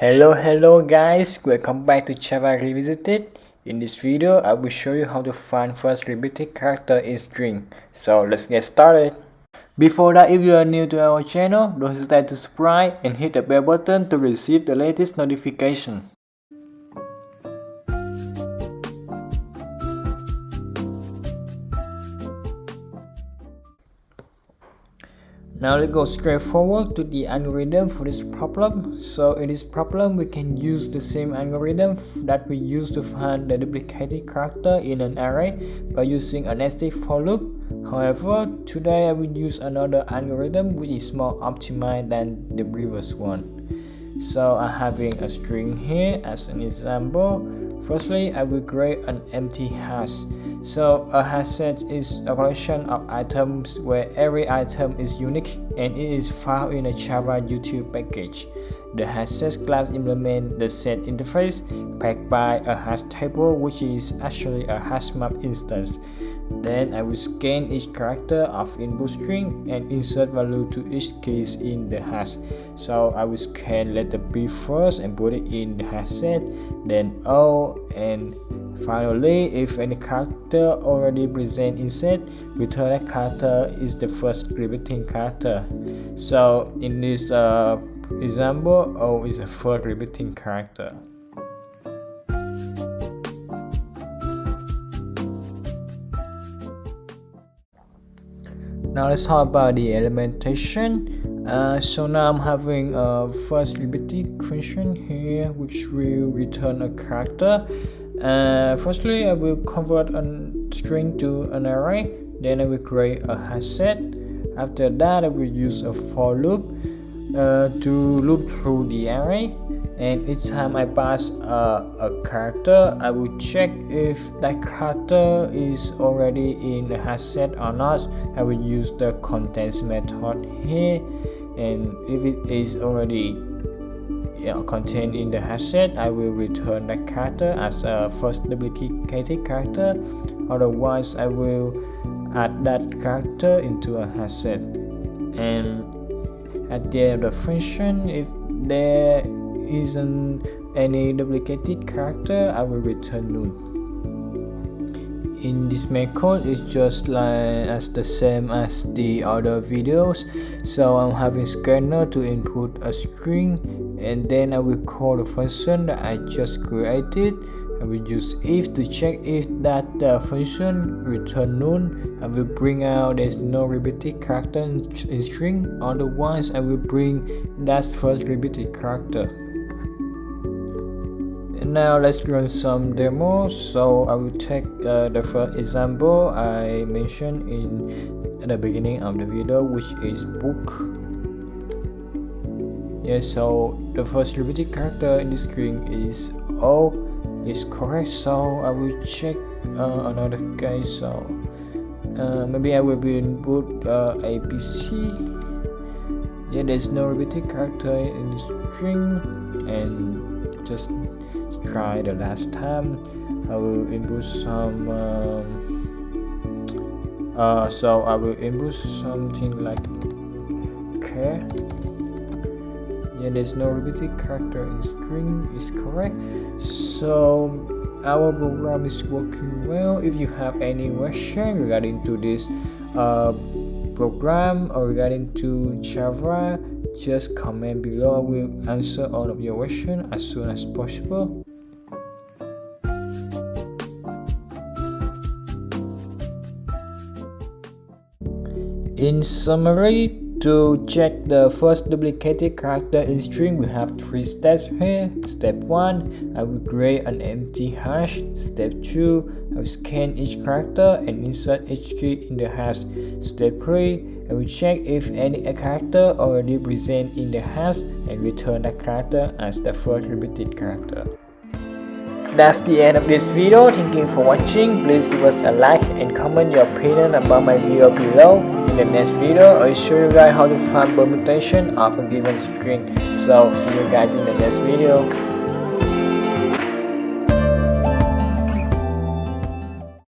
Hello guys, welcome back to Java Revisited. In this video, I will show you how to find first repeated character in string. So let's get started. Before that, if you are new to our channel, don't hesitate to subscribe and hit the bell button to receive the latest notification. Now let's go straight forward to the algorithm for this problem. So in this problem, we can use the same algorithm that we used to find the duplicated character in an array by using a nested for loop. However, today I will use another algorithm which is more optimized than the previous one. So I'm having a string here as an example. Firstly, I will create an empty hash. So a Hashset is a collection of items where every item is unique and it is found in a Java YouTube package. The Hashset class implements the set interface backed by a hash table, which is actually a hash map instance. Then I will scan each character of input string and insert value to each keys in the hash. So I will scan letter B first and put it in the Hashset, then O, and finally, if any character already present in set, return that character is the first repeating character. So in this example, O is the first repeating character. Now let's talk about the elementation. So now I'm having a first repeating function here which will return a character. Firstly, I will convert a string to an array, then I will create a Hashset. After that, I will use a for loop to loop through the array, and each time I pass a character, I will check if that character is already in the Hashset or not. I will use the contents method here, and if it is already contained in the Hashset, I will return that character as a first duplicated character. Otherwise, I will add that character into a Hashset. And at the end of the function, if there isn't any duplicated character, I will return null. In this method, it's just like as the same as the other videos. So I'm having scanner to input a string, and then I will call the function that I just created. I will use if to check if that function return null. I will bring out there's no repeated character in string. Otherwise, I will bring that first repeated character. And now let's run some demos. So I will take the first example I mentioned in the beginning of the video, which is book. Yes, so the first repeated character in the string is O. Is correct, so I will check another case. So maybe I will be input ABC. Yeah, there's no repeated character in the string, and just try the last time. I will input some so I will input something like care. Yeah, there's no repeated character in string is correct. So our program is working well. If you have any question regarding to this program or regarding to Java, just comment below. I will answer all of your questions as soon as possible. In summary, to check the first duplicated character in string, we have 3 steps here. Step 1, I will create an empty hash. Step 2, I will scan each character and insert each key in the hash. Step 3, I will check if any character already present in the hash and return that character as the first repeated character. That's the end of this video. Thank you for watching. Please give us a like and comment your opinion about my video below. In the next video, I'll show you guys how to find permutation of a given string. So see you guys in the next video.